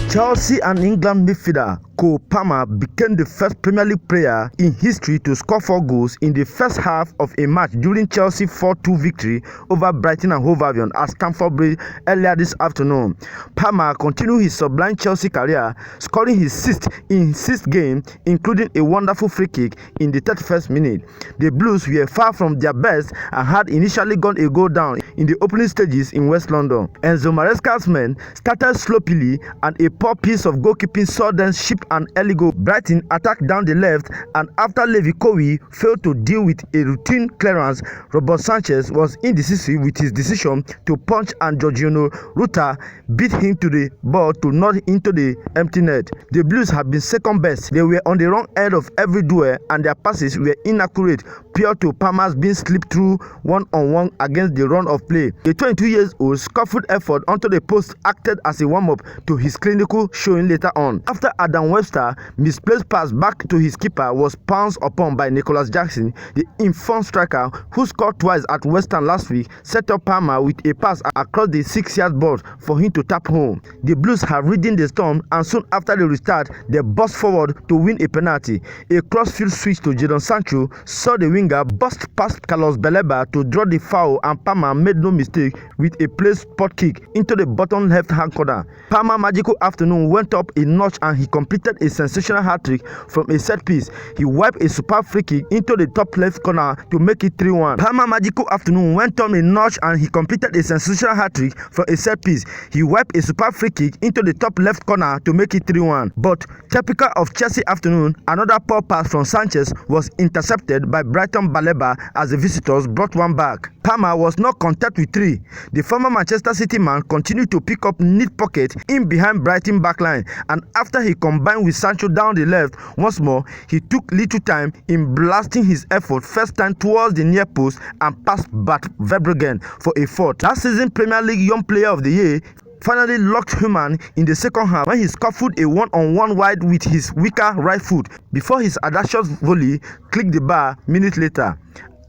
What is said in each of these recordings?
Chelsea and England midfielder Cole Palmer became the first Premier League player in history to score 4 goals in the first half of a match during Chelsea's 4-2 victory over Brighton and Hove Albion at Stamford Bridge earlier this afternoon. Palmer continued his sublime Chelsea career, scoring his 6th in 6 games, including a wonderful free kick in the 31st minute. The Blues were far from their best and had initially gone a goal down in the opening stages in West London. Enzo Maresca's men started sloppily, and a poor piece of goalkeeping saw them shipped an early goal. Brighton attacked down the left, and after Levi Colwill failed to deal with a routine clearance, Robert Sanchez was indecisive with his decision to punch, and Georginio Rutter beat him to the ball to nod into the empty net. The Blues had been second best. They were on the wrong end of every duel, and their passes were inaccurate, prior to Palmer's being slipped through one-on-one against the run of play. The 22-year-old scuffled effort onto the post acted as a warm-up to his clinical showing later on. After Adam Webster misplaced pass back to his keeper was pounced upon by Nicholas Jackson, the informed striker who scored twice at West Ham last week set up Palmer with a pass across the 6-yard box for him to tap home. The Blues have ridden the storm, and soon after the restart, they burst forward to win a penalty. A crossfield switch to Jadon Sancho saw the winger bust past Carlos Baleba to draw the foul, and Palmer made no mistake with a placed spot kick into the bottom left-hand corner. Palmer's magical afternoon went up a notch, and he completed a sensational hat-trick from a set piece. He wiped a superb free kick into the top left corner to make it 3-1. Palmer's magical afternoon went up a notch, and he completed a sensational hat-trick from a set piece. He wiped a superb free kick into the top left corner to make it 3-1. But typical of Chelsea afternoon, another poor pass from Sanchez was intercepted by Brighton Baleba as the visitors brought one back. Palmer was not content with 3. The former Manchester City man continued to pick up neat pockets in behind Brighton backline, and after he combined with Sancho down the left once more, he took little time in blasting his effort first time towards the near post and passed Bart Verbruggen for a 4th. Last season Premier League Young Player of the Year finally locked Human in the second half when he scuffled a one-on-one wide with his weaker right foot before his audacious volley clicked the bar minutes later.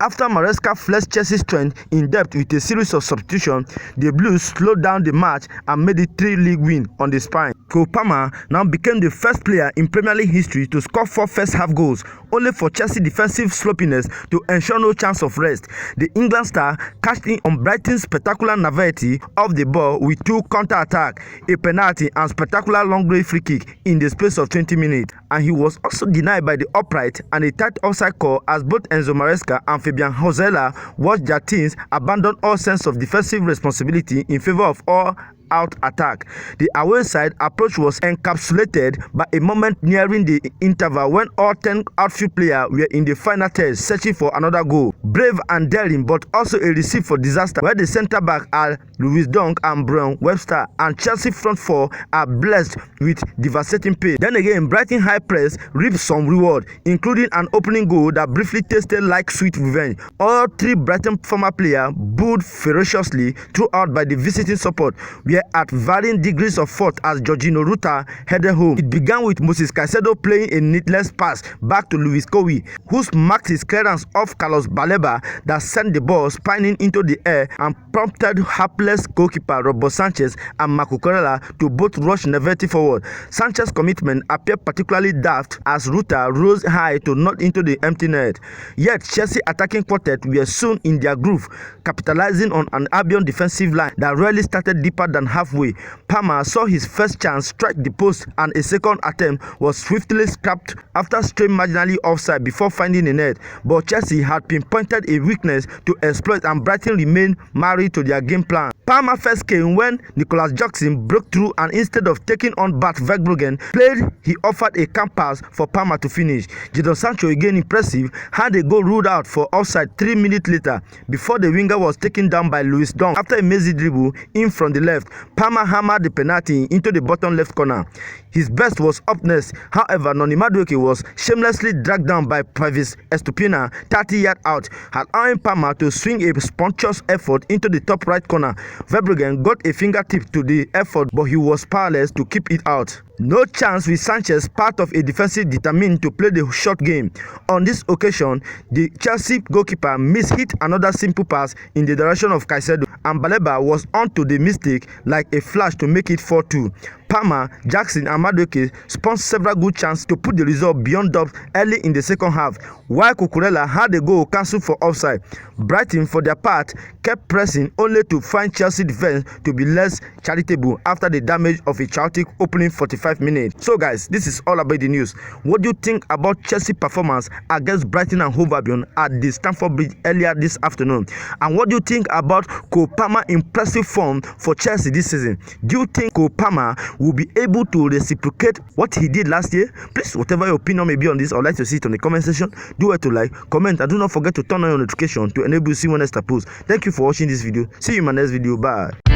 After Maresca flexed Chelsea's strength in depth with a series of substitutions, the Blues slowed down the match and made it 3-league win on the spine. Cole Palmer now became the first player in Premier League history to score 4 first-half goals, only for Chelsea defensive sloppiness to ensure no chance of rest. The England star cashed in on Brighton's spectacular naivety off the ball with 2 counter-attacks, a penalty and spectacular long-range free kick in the space of 20 minutes. And he was also denied by the upright and a tight offside call as both Enzo Maresca and Fabian Hosella watched their teams abandon all sense of defensive responsibility in favor of all-out attack. The away side approach was encapsulated by a moment nearing the interval when all 10 outfield players were in the final third searching for another goal. Brave and daring, but also a recipe for disaster, where the centre-back are Lewis Dunk and Brian Webster, and Chelsea front 4 are blessed with devastating pace. Then again, Brighton high press reaped some reward, including an opening goal that briefly tasted like sweet revenge. All 3 Brighton former players booed ferociously throughout by the visiting support, were at varying degrees of fault as Georginio Rutter headed home. It began with Moses Caicedo playing a needless pass back to Levi Colwill, who smacked his clearance off Carlos Baleba that sent the ball spinning into the air and prompted hapless goalkeeper Robert Sanchez and Marco Corella to both rush nervously forward. Sanchez's commitment appeared particularly daft as Rutter rose high to knock into the empty net. Yet Chelsea attacking quartet were soon in their groove, capitalizing on an Albion defensive line that rarely started deeper than halfway. Palmer saw his first chance strike the post, and a second attempt was swiftly scrapped after straying marginally offside before finding the net. But Chelsea had pinpointed a weakness to exploit, and Brighton remained married to their game plan. Palmer first came when Nicholas Jackson broke through, and instead of taking on Bart Verbruggen played, he offered a camp pass for Palmer to finish. Jadon Sancho, again impressive, had a goal ruled out for offside 3 minutes later before the winger was taken down by Lewis Dunk after a mazy dribble in from the left. Palmer hammered the penalty into the bottom left corner. His best was up next. However, Noni Madueke was shamelessly dragged down by Pavis Estupina 30 yards out, allowing Palmer to swing a spontaneous effort into the top right corner. Verbruggen got a fingertip to the effort, but he was powerless to keep it out. No chance with Sanchez, part of a defensive determined to play the short game. On this occasion, the Chelsea goalkeeper mishit another simple pass in the direction of Caicedo, and Baleba was on to the mistake like a flash to make it 4-2. Palmer, Jackson and Madueke spawned several good chances to put the result beyond doubt early in the second half, while Cucurella had a goal cancelled for offside. Brighton, for their part, kept pressing only to find Chelsea defence to be less charitable after the damage of a chaotic opening 45 minutes. So guys, this is all about the news. What do you think about Chelsea performance against Brighton and Hove Albion at the Stamford Bridge earlier this afternoon? And what do you think about Cole Palmer's impressive form for Chelsea this season? Do you think Cole Palmer will be able to reciprocate what he did last year? Please, whatever your opinion may be on this, or like to see it on the comment section, do it to like, comment, and do not forget to turn on your notification to enable you see when next I post. Thank you for watching this video. See you in my next video. Bye.